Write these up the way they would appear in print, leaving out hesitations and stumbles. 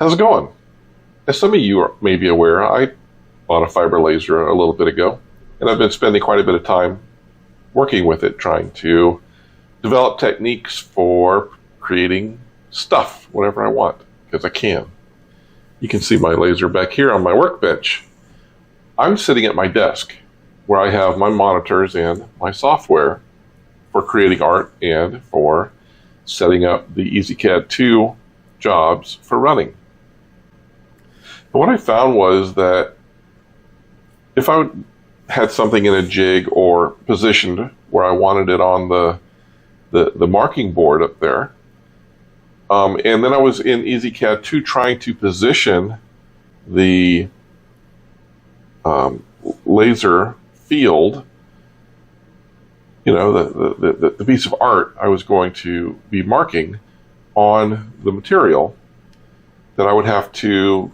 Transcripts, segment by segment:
How's it going? As some of you may be aware, I bought a fiber laser a little bit ago, and I've been spending quite a bit of time working with it, trying to develop techniques for creating stuff, whatever I want, because I can. You can see my laser back here on my workbench. I'm sitting at my desk where I have my monitors and my software for creating art and for setting up the EasyCAD 2 jobs for running. But what I found was that if I had something in a jig or positioned where I wanted it on the marking board up there, and then I was in EasyCAD 2 trying to position the laser field, you know, the piece of art I was going to be marking on the material, that I would have to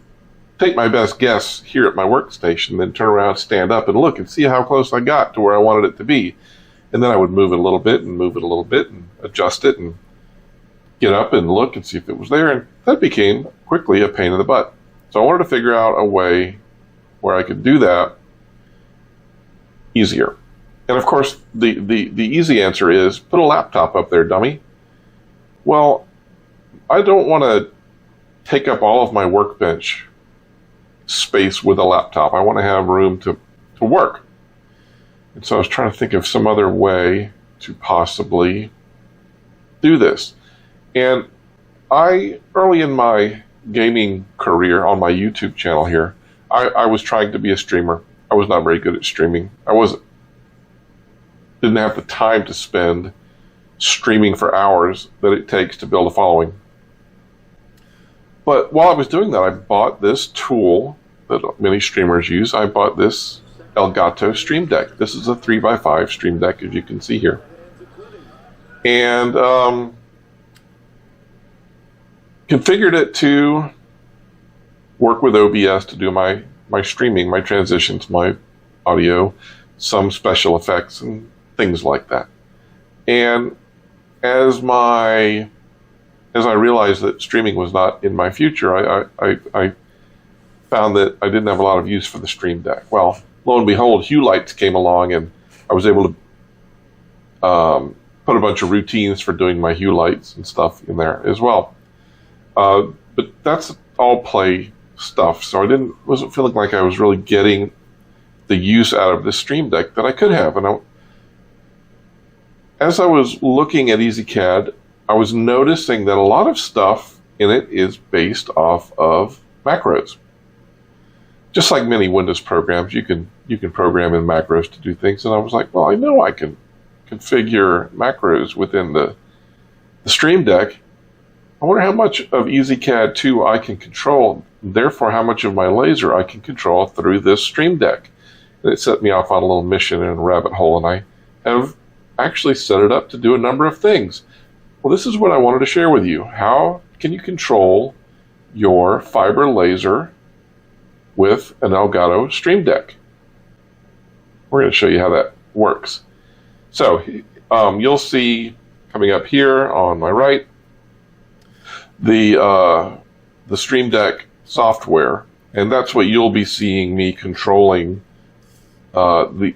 take my best guess here at my workstation, then turn around, stand up, and look and see how close I got to where I wanted it to be. And then I would move it a little bit and move it a little bit and adjust it and get up and look and see if it was there. And that became quickly a pain in the butt. So I wanted to figure out a way where I could do that easier. And of course, the easy answer is put a laptop up there, dummy. Well, I don't want to take up all of my workbench space with a laptop. I want to have room to work. And so I was trying to think of some other way to possibly do this. And early in my gaming career on my YouTube channel here, I was trying to be a streamer. I was not very good at streaming. Didn't have the time to spend streaming for hours that it takes to build a following. But while I was doing that, I bought this tool that many streamers use. I bought this Elgato Stream Deck. This is a 3x5 Stream Deck, as you can see here. And configured it to work with OBS to do my streaming, my transitions, my audio, some special effects and things like that. And as I realized that streaming was not in my future, I found that I didn't have a lot of use for the Stream Deck. Well, lo and behold, Hue lights came along, and I was able to put a bunch of routines for doing my Hue lights and stuff in there as well. But that's all play stuff, so I wasn't feeling like I was really getting the use out of the Stream Deck that I could have. And as I was looking at EasyCAD, I was noticing that a lot of stuff in it is based off of macros. Just like many Windows programs, you can program in macros to do things. And I was like, well, I know I can configure macros within the Stream Deck. I wonder how much of EasyCAD 2 I can control, therefore how much of my laser I can control through this Stream Deck. And it set me off on a little mission in a rabbit hole, and I have actually set it up to do a number of things. Well, this is what I wanted to share with you. How can you control your fiber laser with an Elgato Stream Deck? We're going to show you how that works. So you'll see coming up here on my right the Stream Deck software, and that's what you'll be seeing me controlling the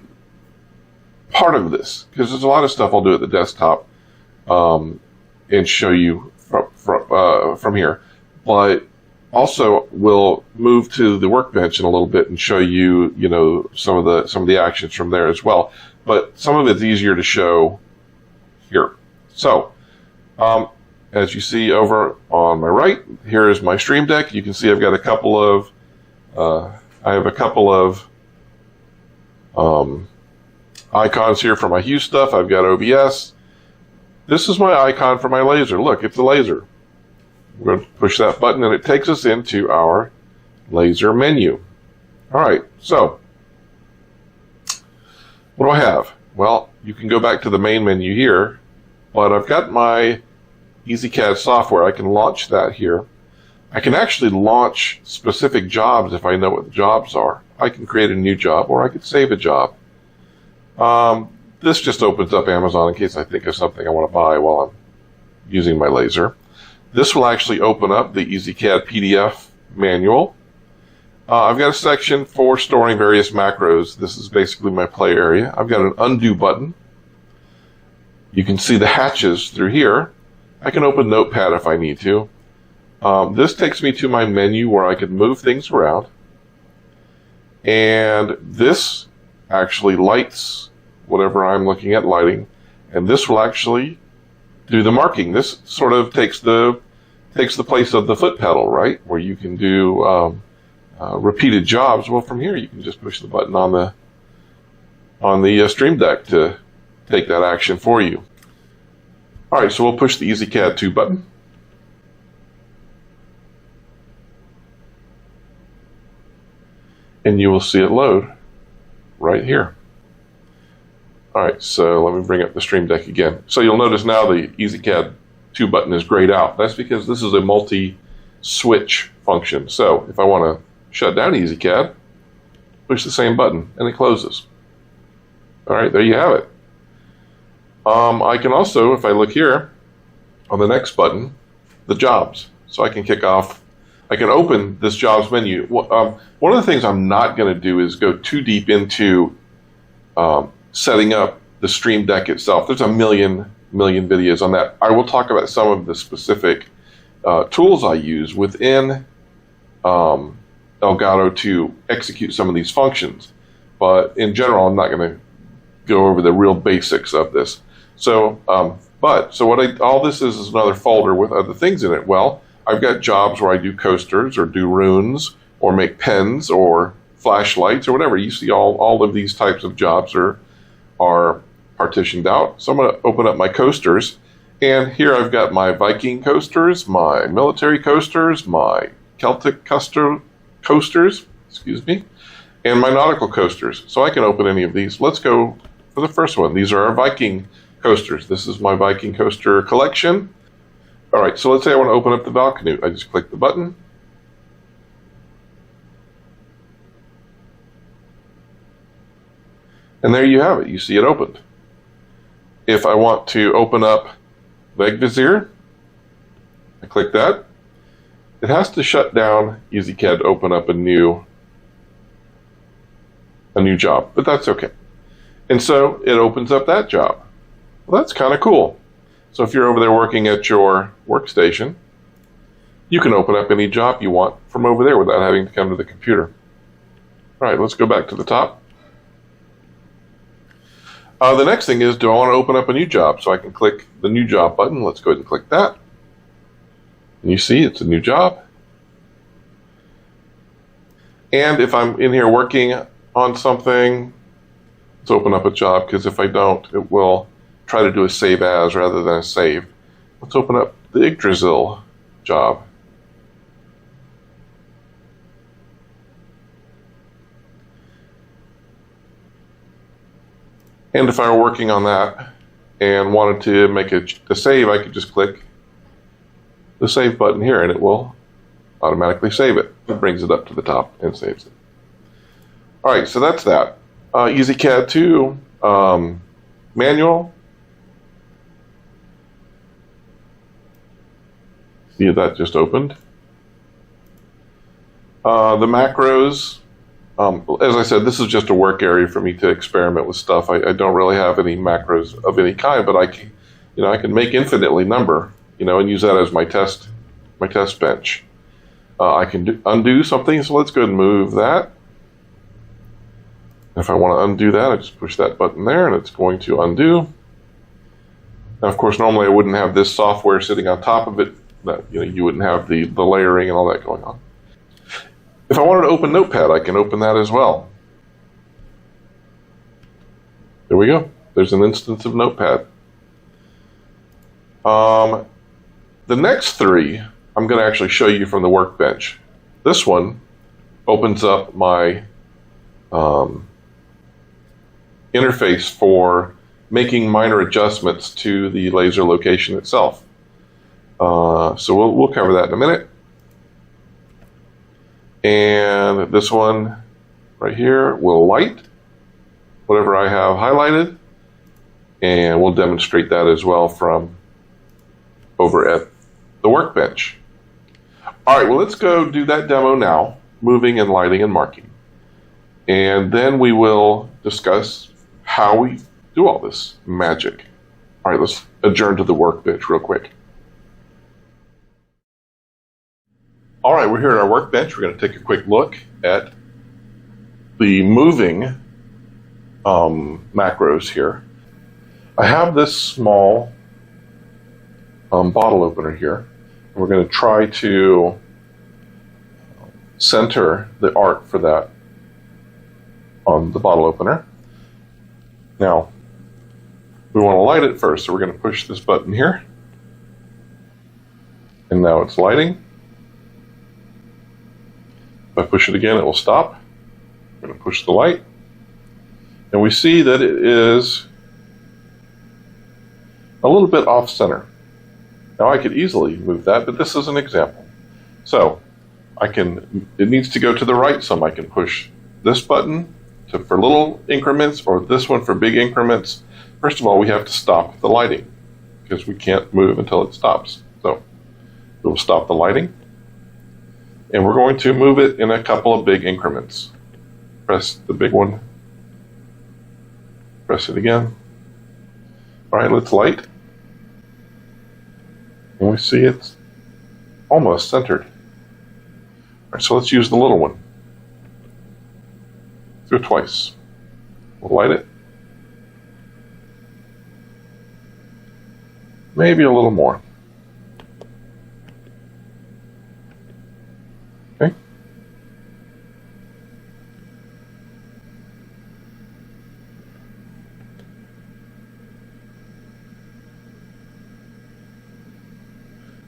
part of this, because there's a lot of stuff I'll do at the desktop and show you from here, but also we'll move to the workbench in a little bit and show you, some of the actions from there as well. But some of it's easier to show here. So, as you see over on my right, here is my Stream Deck. You can see I've got a couple of icons here for my Hue stuff. I've got OBS. This is my icon for my laser. Look, it's a laser. We're going to push that button and it takes us into our laser menu. All right, so what do I have? Well, you can go back to the main menu here, but I've got my EasyCAD software. I can launch that here. I can actually launch specific jobs if I know what the jobs are. I can create a new job, or I could save a job. This just opens up Amazon in case I think of something I want to buy while I'm using my laser. This will actually open up the EasyCAD PDF manual. I've got a section for storing various macros. This is basically my play area. I've got an undo button. You can see the hatches through here. I can open Notepad if I need to. This takes me to my menu where I can move things around. And this actually lights whatever I'm looking at lighting. And this will actually do the marking. This sort of takes the place of the foot pedal, right? Where you can do repeated jobs. Well, from here you can just push the button on the Stream Deck to take that action for you. All right, so we'll push the EasyCAD 2 button. And you will see it load right here. All right, so let me bring up the Stream Deck again. So you'll notice now the EasyCAD 2 button is grayed out. That's because this is a multi-switch function. So if I want to shut down EasyCAD, push the same button and it closes. All right, there you have it. I can also, if I look here on the next button, the jobs. So I can I can open this jobs menu. One of the things I'm not going to do is go too deep into setting up the Stream Deck itself. There's a million videos on that. I will talk about some of the specific tools I use within Elgato to execute some of these functions. But in general, I'm not going to go over the real basics of this. So, all this is another folder with other things in it. Well, I've got jobs where I do coasters or do runes or make pens or flashlights or whatever. You see all of these types of jobs are partitioned out. So I'm going to open up my coasters, and here I've got my Viking coasters, my military coasters, my Celtic coasters, and my nautical coasters. So I can open any of these. Let's go for the first one. These are our Viking coasters. This is my Viking coaster collection. All right, so let's say I want to open up the Valkanute. I just click the button. And there you have it. You see it opened. If I want to open up Vegvisir, I click that. It has to shut down EasyCAD to open up a new job, but that's okay. And so it opens up that job. Well, that's kind of cool. So if you're over there working at your workstation, you can open up any job you want from over there without having to come to the computer. All right, let's go back to the top. The next thing is, do I want to open up a new job? So I can click the new job button. Let's go ahead and click that. And you see it's a new job. And if I'm in here working on something, let's open up a job, because if I don't, it will try to do a save as rather than a save. Let's open up the Yggdrasil job. And if I were working on that and wanted to make a save, I could just click the save button here and it will automatically save it. It brings it up to the top and saves it. All right, so that's that. EasyCAD 2 manual. See, that just opened. The macros. As I said, this is just a work area for me to experiment with stuff. I don't really have any macros of any kind, but I can make infinitely number, and use that as my test bench. I can undo something, so let's go ahead and move that. If I want to undo that, I just push that button there, and it's going to undo. Now, of course, normally I wouldn't have this software sitting on top of it. You wouldn't have the layering and all that going on. If I wanted to open Notepad, I can open that as well. There we go. There's an instance of Notepad. The next three, I'm going to actually show you from the workbench. This one opens up my interface for making minor adjustments to the laser location itself. So we'll cover that in a minute. And this one right here will light whatever I have highlighted, and we'll demonstrate that as well from over at the workbench. All right, well, let's go do that demo now, moving and lighting and marking. And then we will discuss how we do all this magic. All right, let's adjourn to the workbench real quick. All right, we're here at our workbench. We're going to take a quick look at the moving macros here. I have this small bottle opener here. We're going to try to center the arc for that on the bottle opener. Now, we want to light it first, so we're going to push this button here. And now it's lighting. If I push it again, it will stop. I'm going to push the light. And we see that it is a little bit off center. Now I could easily move that, but this is an example. So it needs to go to the right some. I can push this button for little increments, or this one for big increments. First of all, we have to stop the lighting because we can't move until it stops. So we'll stop the lighting. And we're going to move it in a couple of big increments. Press the big one. Press it again. All right, let's light. And we see it's almost centered. All right, so let's use the little one. Do it twice. We'll light it. Maybe a little more. Okay.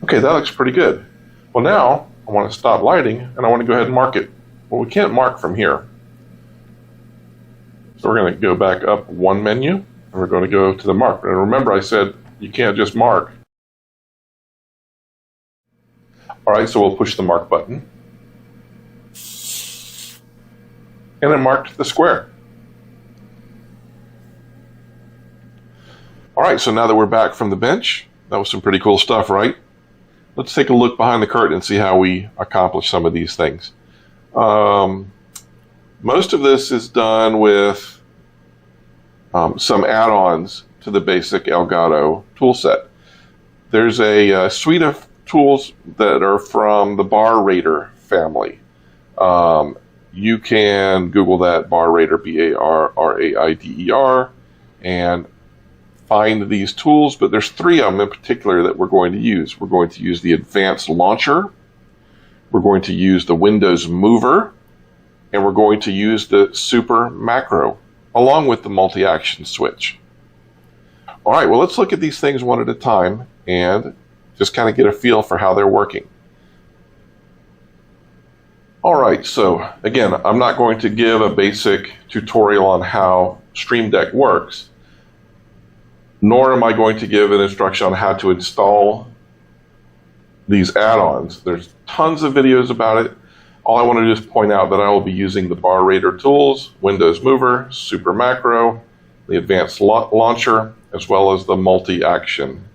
Okay, that looks pretty good. Well, now I want to stop lighting and I want to go ahead and mark it. Well, we can't mark from here. So we're going to go back up one menu and we're going to go to the mark. And remember, I said you can't just mark. All right, so we'll push the mark button. And it marked the square. All right, so now that we're back from the bench, that was some pretty cool stuff, right? Let's take a look behind the curtain and see how we accomplish some of these things. Most of this is done with some add-ons to the basic Elgato toolset. There's a suite of tools that are from the Bar Raider family. You can Google that, Bar Raider, B-A-R-R-A-I-D-E-R, and find these tools, but there's three of them in particular that we're going to use. We're going to use the Advanced Launcher, we're going to use the Windows Mover, and we're going to use the Super Macro, along with the multi-action switch. All right, well, let's look at these things one at a time and just kind of get a feel for how they're working. All right, so again, I'm not going to give a basic tutorial on how Stream Deck works, nor am I going to give an instruction on how to install these add-ons. There's tons of videos about it. All I want to do is point out that I will be using the Bar Raider tools, Windows Mover, Super Macro, the Advanced Launcher, as well as the multi-action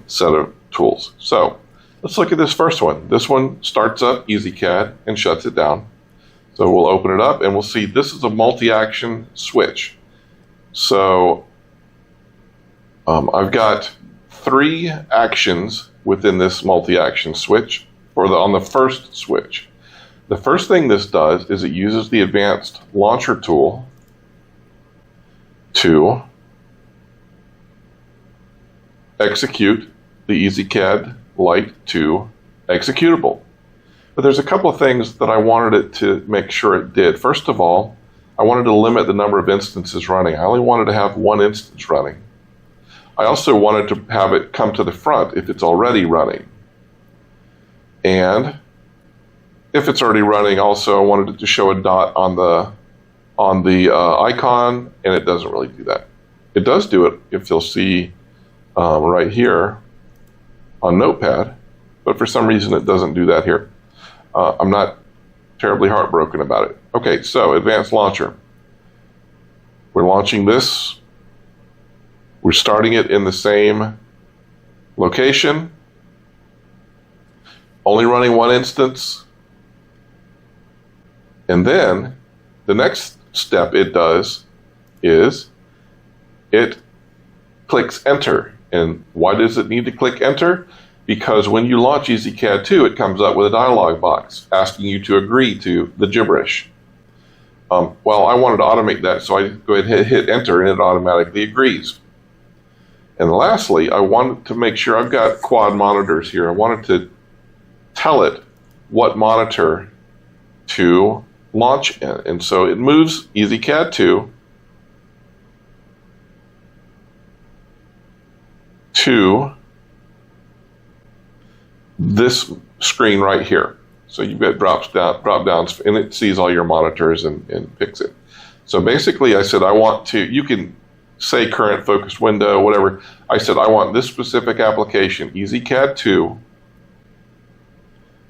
set of tools. So let's look at this first one. This one starts up EasyCAD and shuts it down. So we'll open it up and we'll see this is a multi-action switch. So I've got three actions within this multi-action switch on the first switch. The first thing this does is it uses the Advanced Launcher tool to execute the EasyCAD Lite 2 executable. But there's a couple of things that I wanted it to make sure it did. First of all, I wanted to limit the number of instances running. I only wanted to have one instance running. I also wanted to have it come to the front if it's already running. And if it's already running, also I wanted it to show a dot on the icon, and it doesn't really do that. It does do it if you'll see right here on Notepad, but for some reason it doesn't do that here. I'm not terribly heartbroken about it. Okay, so Advanced Launcher. We're launching this. We're starting it in the same location. only running one instance. And then the next step it does is it clicks enter. And why does it need to click enter? Because when you launch EasyCAD 2, it comes up with a dialog box asking you to agree to the gibberish. Well, I wanted to automate that, so I go ahead and hit enter, and it automatically agrees. And lastly, I wanted to make sure I've got quad monitors here. I wanted to tell it what monitor to launch in. And so it moves EasyCAD 2 to this screen right here. So you've got drop downs, and it sees all your monitors and picks it. So basically I said I want to, you can say current focused window, whatever. I said I want this specific application, EasyCAD 2,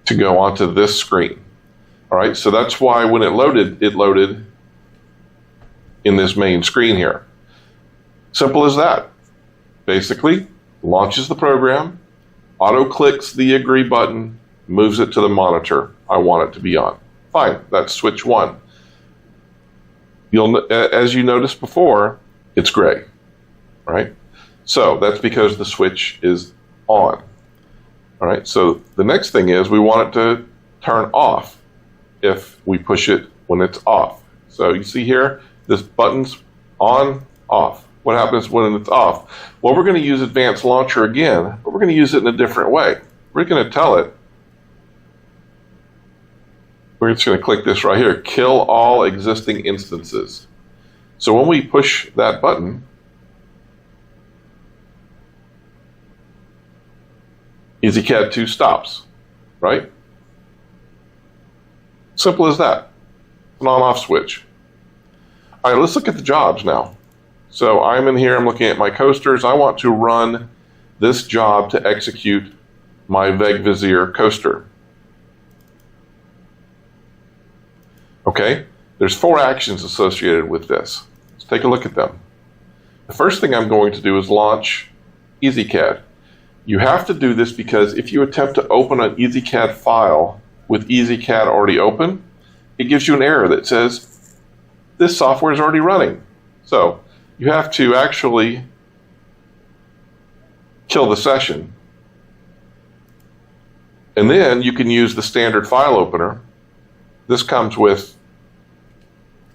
to go onto this screen. All right, so that's why when it loaded in this main screen here. Simple as that. Basically, launches the program, auto-clicks the agree button, moves it to the monitor I want it to be on. Fine, that's switch 1. As you noticed before, it's gray, right? So that's because the switch is on. All right, so the next thing is we want it to turn off if we push it when it's off. So you see here, this button's on, off. What happens when it's off? Well, we're going to use Advanced Launcher again, but we're going to use it in a different way. We're going to tell it, we're just going to click this right here, kill all existing instances. So when we push that button, EasyCAD 2 stops, right? Simple as that. An on-off switch. All right, let's look at the jobs now. So I'm in here, I'm looking at my coasters. I want to run this job to execute my VEG Vizier coaster. Okay, there's 4 actions associated with this. Let's take a look at them. The first thing I'm going to do is launch EasyCAD. You have to do this because if you attempt to open an EasyCAD file with EasyCAD already open, it gives you an error that says this software is already running. So you have to actually kill the session. And then you can use the standard file opener. This comes with,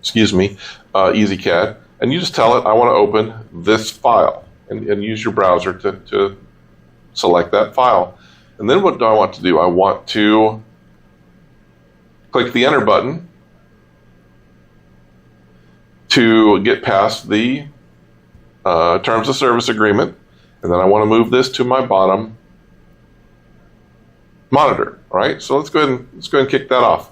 EasyCAD, and you just tell it, I want to open this file, and use your browser to select that file. And then what do I want to do? I want to click the enter button to get past the terms of service agreement, and then I want to move this to my bottom monitor. All right, so let's go ahead and kick that off.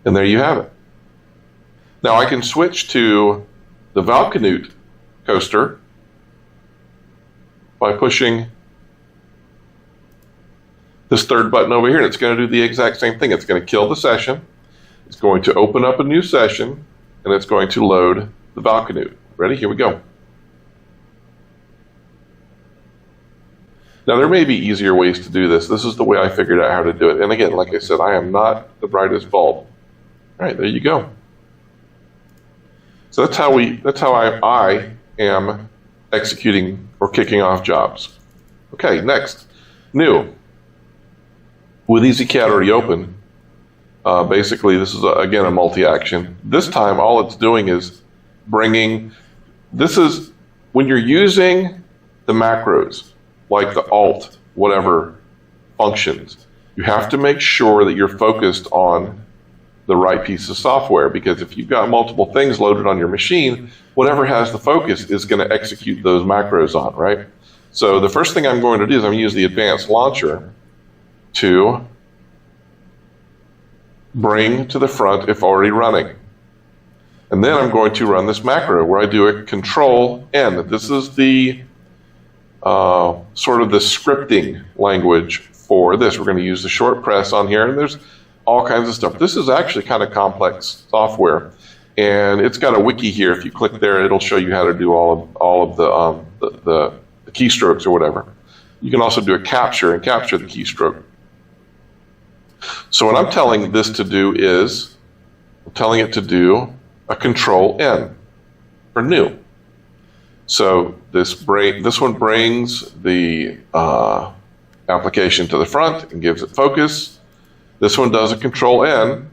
And there you have it. Now I can switch to the Valcanute coaster by pushing this third button over here, and it's going to do the exact same thing. It's going to kill the session, it's going to open up a new session, and it's going to load the Valcanute. Ready? Here we go. Now there may be easier ways to do this. This is the way I figured out how to do it. And again, like I said, I am not the brightest bulb. All right, there you go. So that's how I am executing or kicking off jobs. Okay, next, new. With EasyCAD already open, basically this is again a multi-action. This time all it's doing is bringing, this is when you're using the macros, like the alt, whatever functions, you have to make sure that you're focused on the right piece of software, because if you've got multiple things loaded on your machine, whatever has the focus is going to execute those macros on, right? So the first thing I'm going to do is I'm going to use the Advanced Launcher to bring to the front if already running. And then I'm going to run this macro where I do a Control-N. This is the sort of the scripting language for this. We're going to use the short press on here, and there's all kinds of stuff. This is actually kind of complex software. And it's got a wiki here. If you click there, it'll show you how to do all of the keystrokes or whatever. You can also do a capture and capture the keystroke. So what I'm telling this to do is, I'm telling it to do a Control N for new. So this one brings the application to the front and gives it focus. This one does a Control N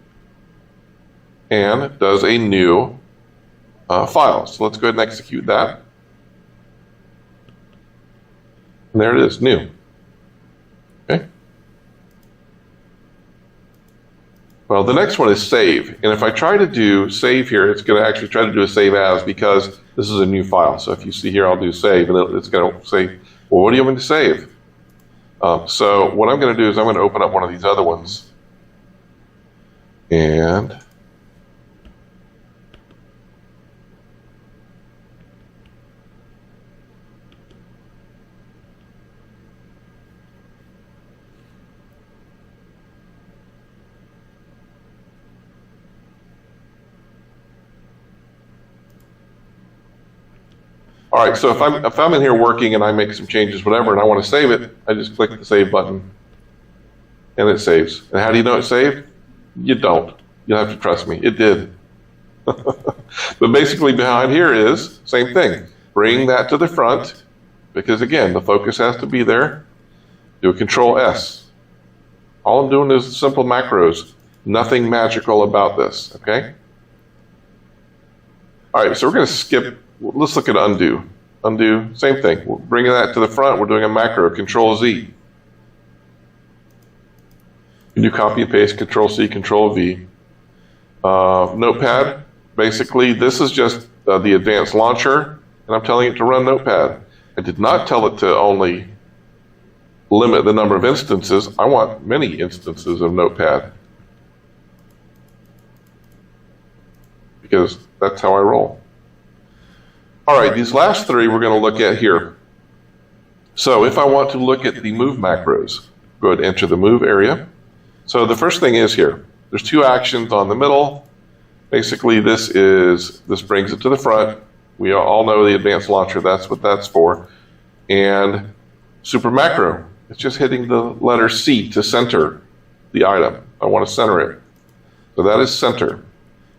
and does a new file. So let's go ahead and execute that. And there it is, new. Okay. Well, the next one is save. And if I try to do save here, it's going to actually try to do a save as, because this is a new file. So if you see here, I'll do save, and it's going to say, well, what do you want me to save? So what I'm going to do is I'm going to open up one of these other ones. And all right, so if I'm in here working and I make some changes, whatever, and I want to save it, I just click the save button, and it saves. And how do you know it's saved? You don't. You'll have to trust me. It did. But basically behind here is same thing. Bring that to the front, because again, the focus has to be there. Do a Control S. All I'm doing is simple macros. Nothing magical about this, okay? All right, so we're going to skip. Let's look at undo. Undo, same thing. We're bringing that to the front. We're doing a macro, Control Z. You do copy and paste, Control C, Control V. Notepad, basically this is just the advanced launcher, and I'm telling it to run Notepad. I did not tell it to only limit the number of instances. I want many instances of Notepad, because that's how I roll. All right, these last three we're going to look at here. So if I want to look at the move macros, go ahead and enter the move area. So the first thing is here. There's two actions on the middle. Basically, this brings it to the front. We all know the advanced launcher. That's what that's for. And super macro. It's just hitting the letter C to center the item. I want to center it. So that is center.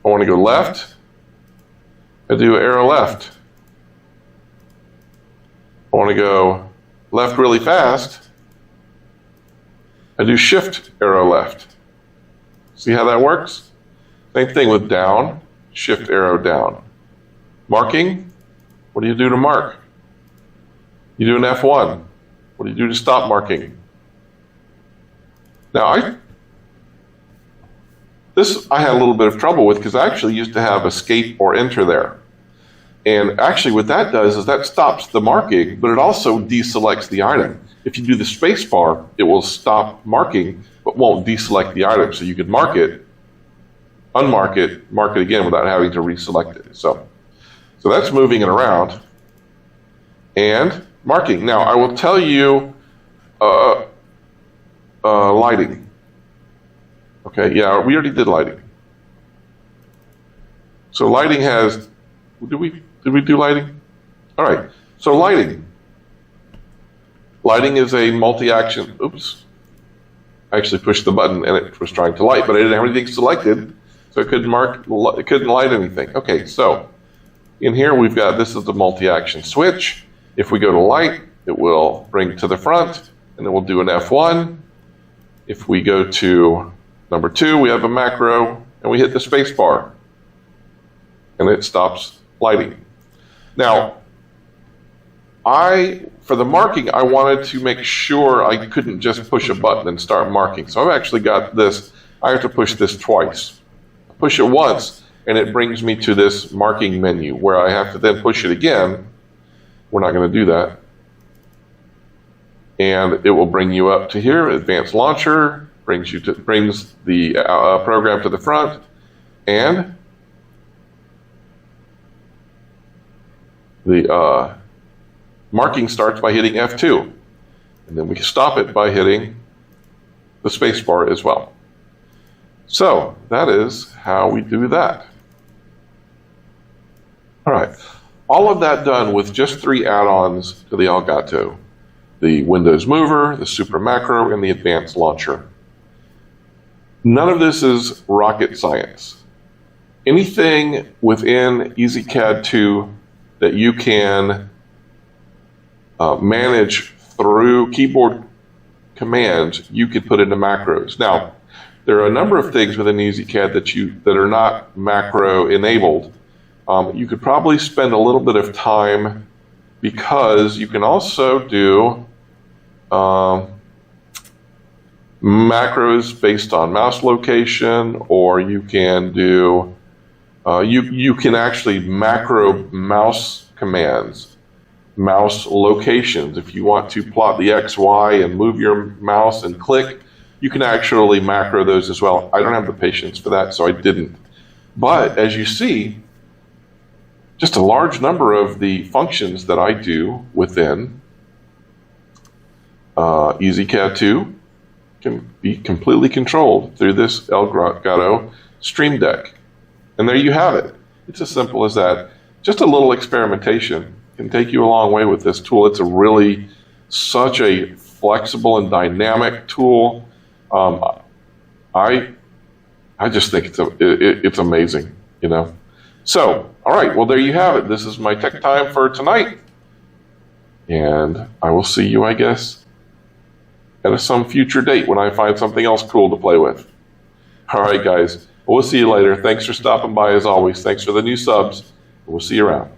I want to go left. I do arrow left. I want to go left really fast. I do shift arrow left. See how that works? Same thing with down, shift arrow down. Marking, what do you do to mark? You do an F1. What do you do to stop marking? Now I had a little bit of trouble with, because I actually used to have escape or enter there. And actually what that does is that stops the marking, but it also deselects the item. If you do the space bar, it will stop marking, but won't deselect the item. So you could mark it, unmark it, mark it again without having to reselect it. So that's moving it around. And marking. Now I will tell you lighting. Okay, yeah, we already did lighting. So lighting has, did we do lighting? All right, so lighting. Lighting is a multi-action, oops. I actually pushed the button and it was trying to light, but I didn't have anything selected, so it couldn't light anything. Okay, so in here we've got, this is the multi-action switch. If we go to light, it will bring it to the front, and then we'll do an F1. If we go to number 2, we have a macro, and we hit the space bar, and it stops lighting. Now, for the marking, I wanted to make sure I couldn't just push a button and start marking. So I've actually got this, I have to push this twice. Push it once, and it brings me to this marking menu, where I have to then push it again. We're not going to do that. And it will bring you up to here, advanced launcher, brings the program to the front, and the marking starts by hitting F2, and then we can stop it by hitting the space bar as well. So that is how we do that. All right. All of that done with just 3 add-ons to the Elgato: the Windows Mover, the Super Macro, and the Advanced Launcher. None of this is rocket science. Anything within EasyCAD 2 that you can manage through keyboard commands, you could put into macros. Now, there are a number of things within EasyCAD that are not macro enabled. You could probably spend a little bit of time, because you can also do macros based on mouse location, or you can do you can actually macro mouse commands, mouse locations. If you want to plot the X, Y, and move your mouse and click, you can actually macro those as well. I don't have the patience for that, so I didn't. But as you see, just a large number of the functions that I do within EasyCAD 2 can be completely controlled through this Elgato Stream Deck. And there you have it. It's as simple as that. Just a little experimentation can take you a long way with this tool. It's such a flexible and dynamic tool. I just think it's amazing, you know. So, all right, well, there you have it. This is my tech time for tonight. And I will see you, I guess, at some future date when I find something else cool to play with. All right, guys. We'll see you later. Thanks for stopping by as always. Thanks for the new subs. We'll see you around.